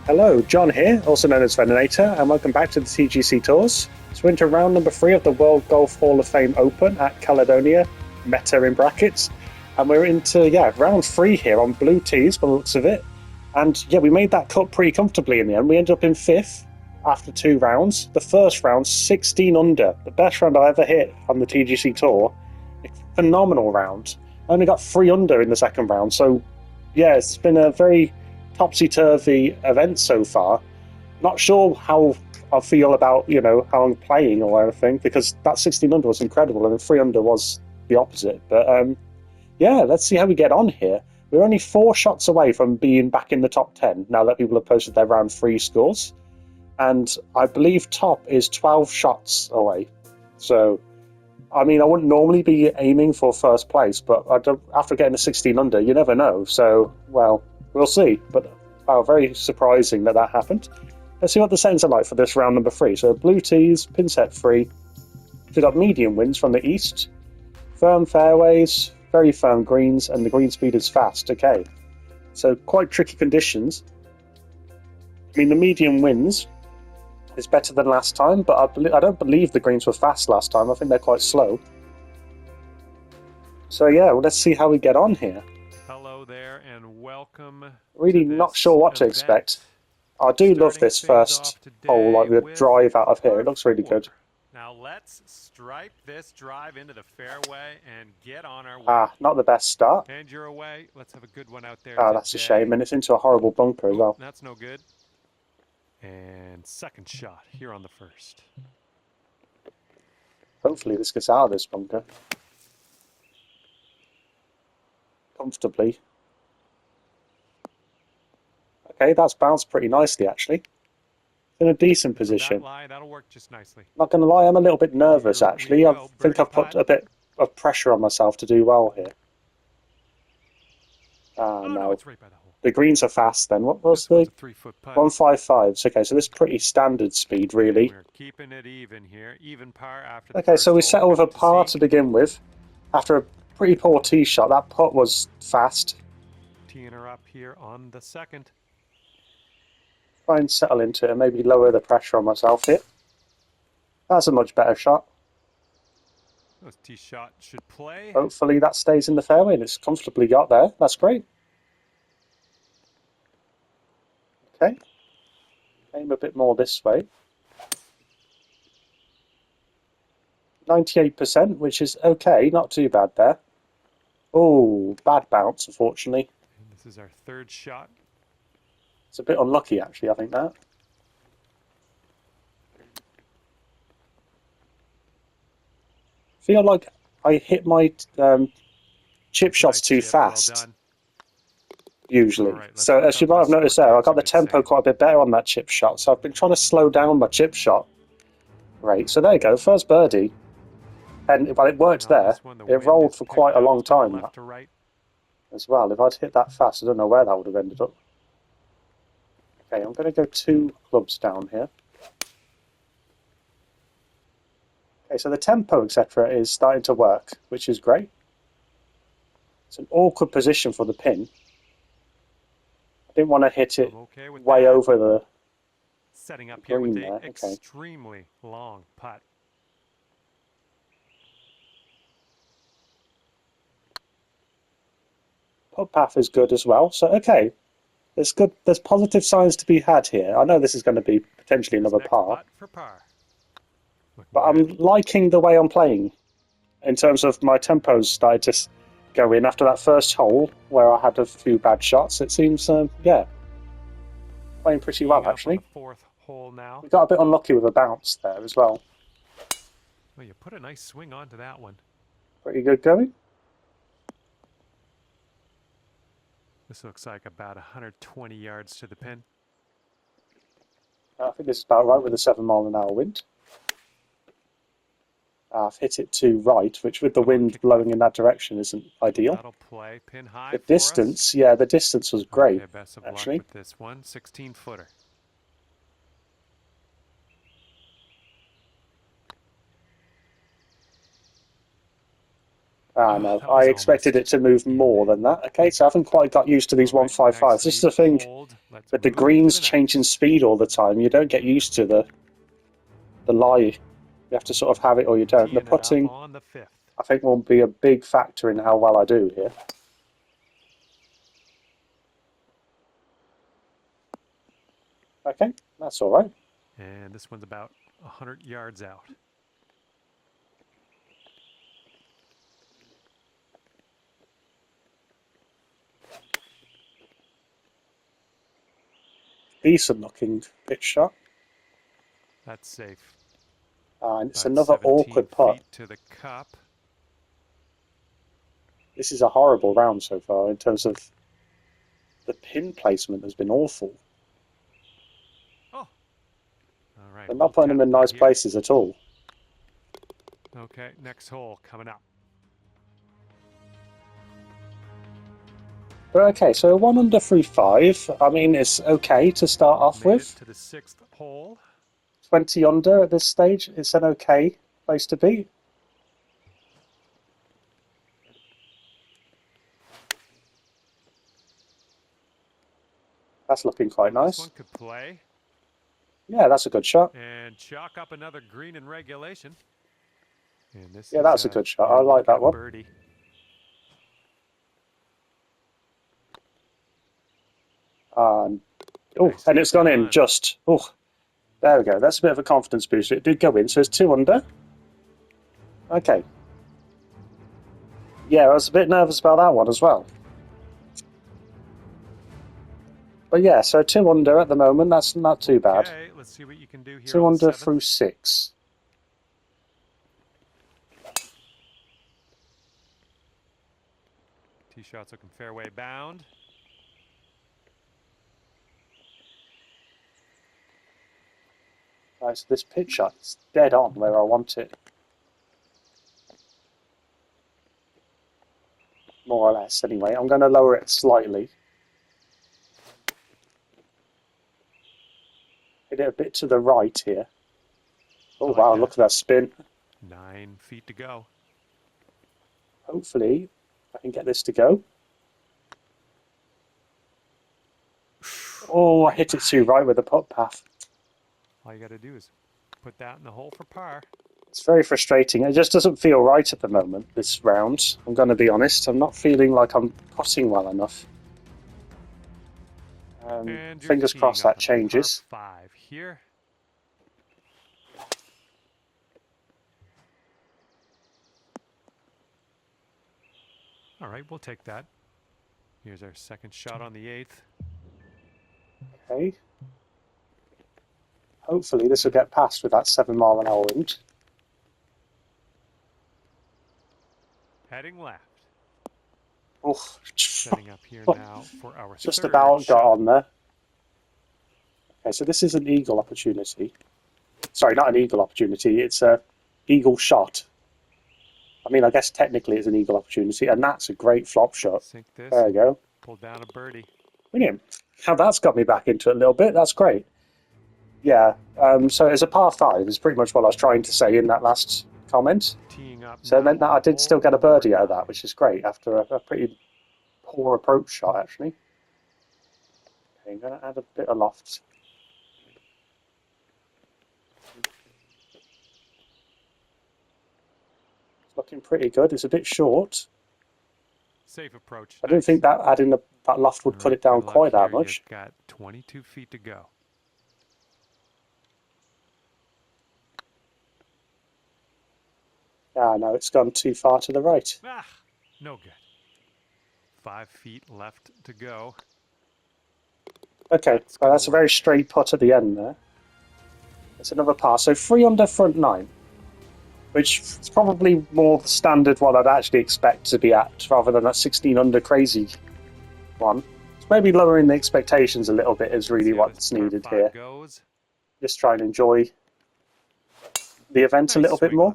Hello, John here, also known as Veninator, and welcome back to the TGC Tours. So we're into round number 3 of the World Golf Hall of Fame Open at Caledonia, Meta in brackets. And we're into, round 3 here on blue tees by the looks of it. And we made that cut pretty comfortably in the end. We ended up in 5th after 2 rounds. The first round, 16 under, the best round I ever hit on the TGC Tour. A phenomenal round. I only got 3 under in the second round, so it's been a very topsy-turvy event so far. Not sure how I feel about, how I'm playing or anything, because that 16 under was incredible and the 3 under was the opposite. But let's see how we get on here. We're only 4 shots away from being back in the top 10 now that people have posted their round 3 scores. And I believe top is 12 shots away. So, I wouldn't normally be aiming for first place, but after getting a 16 under, you never know. So, we'll see, but very surprising that happened. Let's see what the settings are like for this round number 3. So blue tees, pin set 3. We've got medium winds from the east, firm fairways, very firm greens, and the green speed is fast. Okay, so quite tricky conditions. The medium winds is better than last time, but I don't believe the greens were fast last time. I think they're quite slow. So let's see how we get on here. Hello there and welcome. Really not sure what to expect. I do love this first hole, like the drive out of here. It looks really good. Now let's stripe this drive into the fairway and get on our way. Not the best start. And you're away. Let's have a good one out there. That's a shame, and it's into a horrible bunker as well. That's no good. And second shot here on the first. Hopefully this gets out of this bunker comfortably. Okay, that's bounced pretty nicely, actually. In a decent position. That'll work just nicely. Not going to lie, I'm a little bit nervous, actually. I think I've put a bit of pressure on myself to do well here. No. It's right by the hole. The greens are fast then. What was the 3-foot putt? 155s. Okay, so this is pretty standard speed, really. We're keeping it even here. Even par after the Okay, so we settle with a par to begin with. After a pretty poor tee shot, that putt was fast. Teeing her up here on the second. Try and settle into it and maybe lower the pressure on myself here. That's a much better shot. Those tee shot should play. Hopefully that stays in the fairway and it's comfortably got there. That's great. Okay. Aim a bit more this way. 98%, which is okay, not too bad there. Oh, bad bounce, unfortunately. And this is our third shot. It's a bit unlucky, actually, I think that. Feel like I hit my chip shots too fast, usually. Right, so as you might have noticed there, I got the tempo quite a bit better on that chip shot, so I've been trying to slow down my chip shot rate. So there you go, first birdie. And it worked there. It rolled for quite a long time as well. If I'd hit that fast, I don't know where that would have ended up. Okay, I'm going to go 2 clubs down here. Okay, so the tempo, etc., is starting to work, which is great. It's an awkward position for the pin. I didn't want to hit it way over the setting up here with an there. extremely long putt. Putt path is good as well. So okay, there's positive signs to be had here. I know this is going to be potentially another par. But I'm liking the way I'm playing in terms of my tempos started to go in after that first hole where I had a few bad shots. It seems, playing pretty well, actually. Fourth hole now. We got a bit unlucky with a bounce there as well. Well, you put a nice swing onto that one. Pretty good going. This looks like about 120 yards to the pin. I think this is about right with a 7-mile-an-hour wind. I've hit it to right, which with the wind blowing in that direction isn't ideal. That'll play pin high. The distance, the distance was great, okay, best of actually. Luck with this one, 16-footer. Ah, no. I expected it to move more than that. Okay, so I haven't quite got used to these 155s. This is the thing. With the greens changing speed all the time, you don't get used to the lie. You have to sort of have it or you don't. The putting, I think, will be a big factor in how well I do here. Okay, that's all right. And this one's about 100 yards out. Decent looking pitch shot. That's safe. And it's another awkward putt. To the cup. This is a horrible round so far in terms of the pin placement has been awful. Oh, all right. They're not putting them in nice places at all. Okay, next hole coming up. But okay, so a 1 under 3.5. I mean, it's okay to start off with. To the 6th hole. 20 under at this stage. It's an okay place to be. That's looking quite nice. This one could play. Yeah, that's a good shot. And chalk up another green in regulation. And this yeah, that's a good shot. I like that one. Birdie. Oh, and it's gone in just. Oh, there we go. That's a bit of a confidence boost. It did go in, so it's 2 under. Okay. Yeah, I was a bit nervous about that one as well. But yeah, so 2 under at the moment. That's not too bad. Okay, let's see what you can do here. 2 under through 6. Tee shots looking fairway bound. Right, so this pitch shot is dead on where I want it. More or less, anyway. I'm going to lower it slightly. Hit it a bit to the right here. Oh, wow, look at that spin. 9 feet to go. Hopefully, I can get this to go. Oh, I hit it too right with the putt path. All you got to do is put that in the hole for par. It's very frustrating. It just doesn't feel right at the moment, this round. I'm going to be honest. I'm not feeling like I'm putting well enough. Fingers crossed that changes. 5 here. All right, we'll take that. Here's our second shot on the 8th. Okay. Hopefully this will get past with that 7-mile-an-hour wind. Heading left. Oh, setting up here now for our just third about shot. got on there. Okay, so this is an eagle opportunity. Sorry, not an eagle opportunity. It's a eagle shot. I mean, I guess technically it's an eagle opportunity, and that's a great flop shot. Sink this. There we go. Pull down a birdie. Brilliant. How that's got me back into it a little bit. That's great. Yeah. So it's a par 5. Is pretty much what I was trying to say in that last comment. Teeing up. So it meant that I did still get a birdie out of that, which is great after a pretty poor approach shot, actually. Okay, I'm going to add a bit of loft. It's looking pretty good. It's a bit short. Safe approach. I don't think that adding that loft would cut it down quite that much. You've got 22 feet to go. Ah, no, it's gone too far to the right. Ah, no good. 5 feet left to go. Okay, well, that's a very straight putt at the end there. It's another par. So 3 under front 9, which is probably more the standard what I'd actually expect to be at, rather than that 16 under crazy one. So maybe lowering the expectations a little bit is really what's needed here. Just try and enjoy the event a little bit more.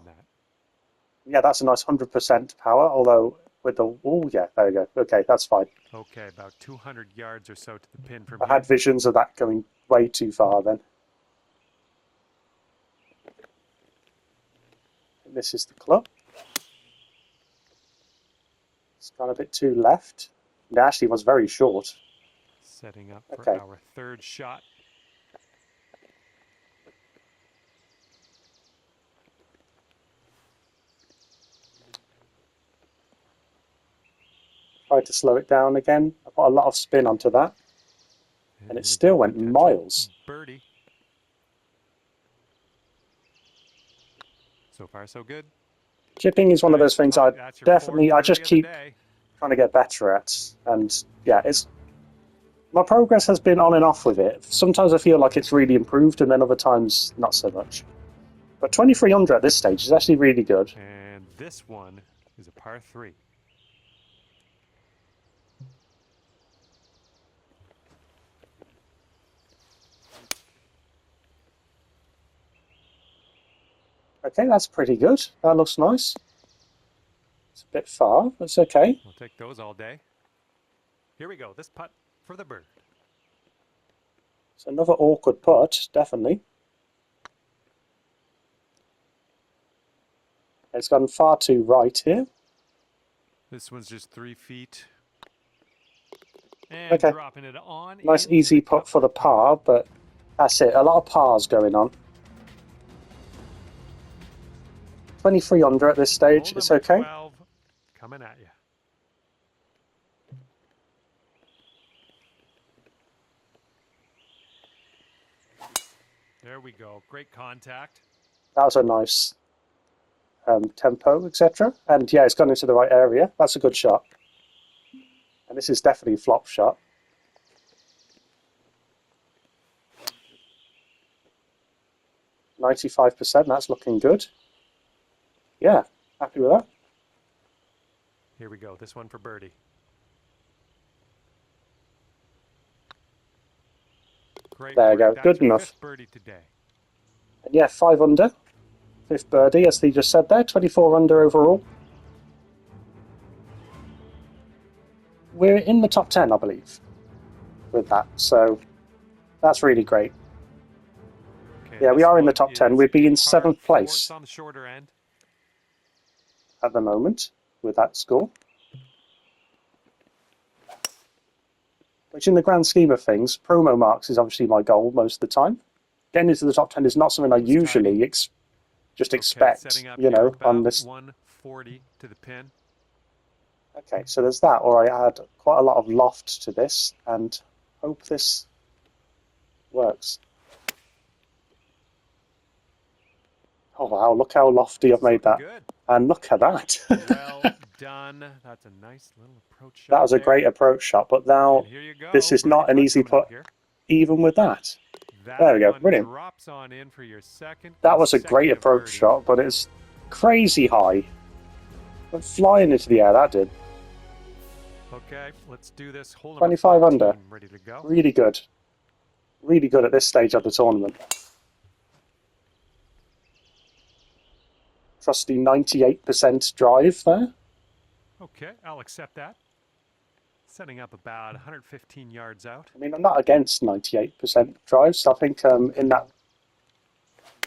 Yeah, that's a nice 100% power, although with the... Oh, yeah, there we go. Okay, that's fine. Okay, about 200 yards or so to the pin from I had visions of that going way too far then. And this is the club. It's gone a bit too left. It actually was very short. Setting up for Okay. our third shot. Tried to slow it down again. I put a lot of spin onto that. And it still went miles. Birdie. So far, so good. Chipping is one of those things I just keep trying to get better at. And yeah, my progress has been on and off with it. Sometimes I feel like it's really improved, and then other times not so much. But 23 under at this stage is actually really good. And this one is a par 3. Okay, that's pretty good. That looks nice. It's a bit far. That's okay. We'll take those all day. Here we go. This putt for the bird. It's another awkward putt, definitely. It's gone far too right here. This one's just 3 feet. And okay. Dropping it on. Nice easy putt for the par, but that's it. A lot of pars going on. 23 under at this stage. It's okay. 12 coming at you. There we go. Great contact. That was a nice tempo, etc. And yeah, it's gone into the right area. That's a good shot. And this is definitely a flop shot. %. That's looking good. Yeah, happy with that. Here we go. This one for birdie. Great there you work. go. Good enough. Fifth birdie today. And yeah, 5 under. 5th birdie, as he just said there. 24 under overall. We're in the top 10, I believe, with that. So that's really great. Okay, yeah, we are in the top 10. We'd be in 7th place on the shorter end at the moment with that score. Which in the grand scheme of things, promo marks is obviously my goal most of the time. Getting into the top 10 is not something I usually just expect, you know, on this. 140 to the pin. Okay, so there's that, or I add quite a lot of loft to this and hope this works. Oh wow, look how lofty I've made that. Good. And look at that. Well done. That's a nice little approach shot. That was a great approach shot, but now this is not an easy putt even with that. There we go, brilliant. Drops on in for your second. That was a great approach shot, but it's crazy high. Went flying into the air, that did. Okay, let's do this. Hole 25 under. Ready to go. Really good. Really good at this stage of the tournament. Trusty 98% drive there. Okay, I'll accept that. Setting up about 115 yards out. I mean, I'm not against 98% drives. I think in that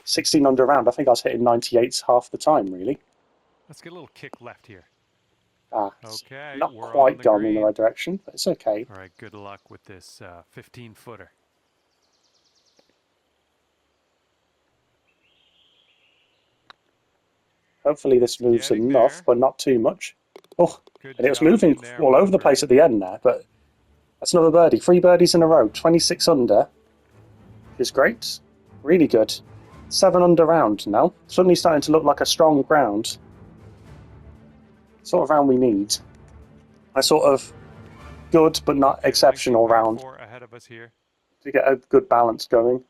16 under round, I think I was hitting 98s half the time, really. Let's get a little kick left here. Okay, not quite gone in the right direction, but it's okay. All right, good luck with this 15-footer. Hopefully this moves enough, but not too much. Oh, and it was moving all over the place at the end there, but that's another birdie. 3 birdies in a row, 26 under is great. Really good. 7 under round now. Suddenly starting to look like a strong ground. Sort of round we need. A sort of good but not exceptional round ahead of us here to get a good balance going.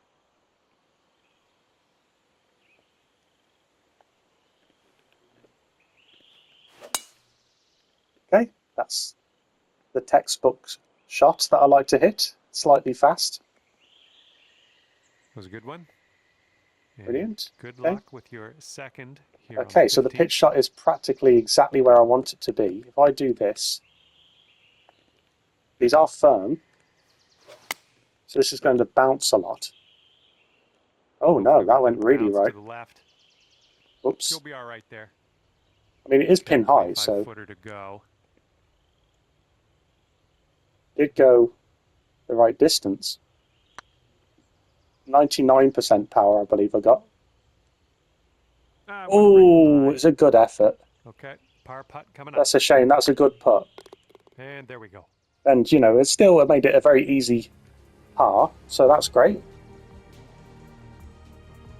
Okay, that's the textbook shot that I like to hit. Slightly fast. That was a good one. And brilliant. Good luck with your second here. Okay, so the pitch shot is practically exactly where I want it to be. If I do this, these are firm, so this is going to bounce a lot. Oh no, that went really right. To the left. Oops. You'll be all right there. I mean, it is pin high, so. Footer to go. did go the right distance. 99% power, I believe I got. Oh, it's a good effort. Okay, par putt coming up. That's a shame. That's a good putt. And there we go. And, you know, it still made it a very easy par, so that's great.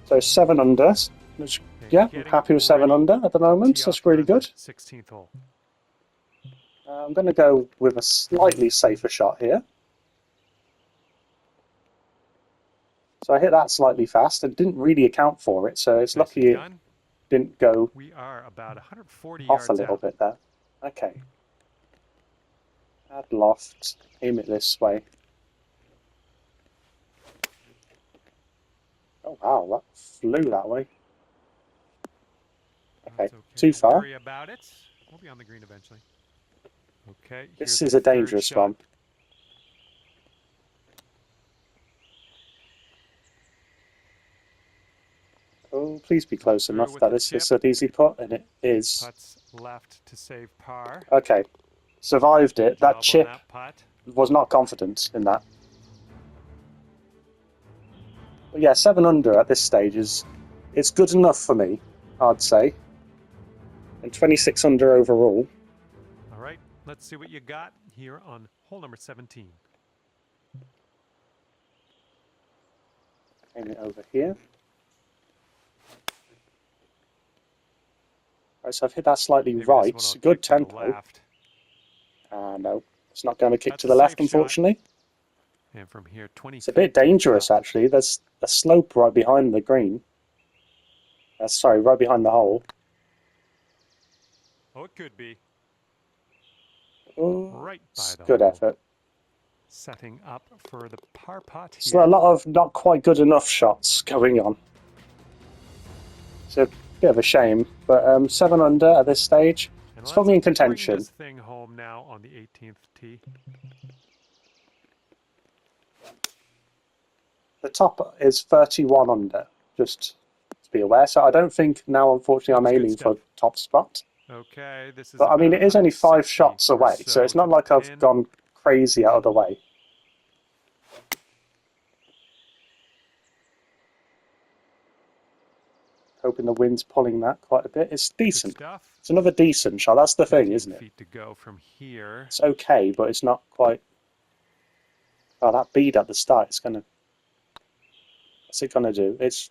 So 7 under. Which, yeah, I'm happy with 7 under at the moment. That's really good. 16th hole. I'm going to go with a slightly safer shot here. So I hit that slightly fast and didn't really account for it, so it's lucky it didn't go we are about 140 off yards a little bit there. Okay. Add loft, aim it this way. Oh wow, that flew that way. Okay, too far. Don't worry about it. We'll be on the green eventually. Okay. This is a dangerous one. Oh, please be close enough that it's an easy putt, and it is. Putts left to save par. Okay, survived it. That chip was not confident in that. But yeah, 7 under at this stage it's good enough for me, I'd say. And 26 under overall. All right, let's see what you got here on hole number 17. Aim it over here. Right, so I've hit that slightly right. Good tempo. No, it's not going to kick to the left, unfortunately. And from here, 20. It's a bit dangerous, actually. There's a slope right behind the green. Sorry, right behind the hole. Oh, it could be. Oh, right by the good hole. Effort. Setting up for the par putt here. So a lot of not quite good enough shots going on. It's a bit of a shame, but 7 under at this stage. It's probably in contention. Bring this thing home now on the 18th tee. The top is 31 under, just to be aware. So I don't think now, unfortunately, I'm aiming for top spot. Okay, this is. But I mean, it is only 5 shots away, so it's not like I've gone crazy out of the way. Hoping the wind's pulling that quite a bit. It's decent. It's another decent shot. That's the thing, isn't it? Feet to go from here. It's okay, but it's not quite. Oh, that bead at the start. It's gonna. What's it gonna do? It's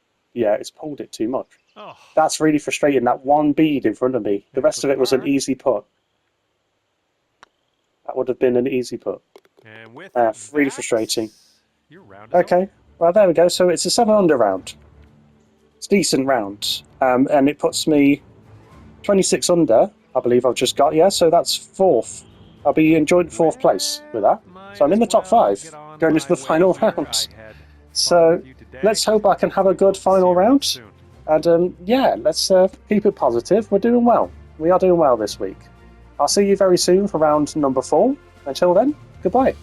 pulled it too much. Oh. That's really frustrating. That one bead in front of me. The rest of it was an easy putt. That would have been an easy putt. And with really frustrating. Your round. Okay, well there we go. So it's a 7 under round. It's a decent round, and it puts me 26 under. I believe I've just got, so that's 4th. I'll be in joint 4th place with that. So I'm in the top 5 going into the final round. So let's hope I can have a good final round. And let's keep it positive. We're doing well. We are doing well this week. I'll see you very soon for round number 4. Until then, goodbye.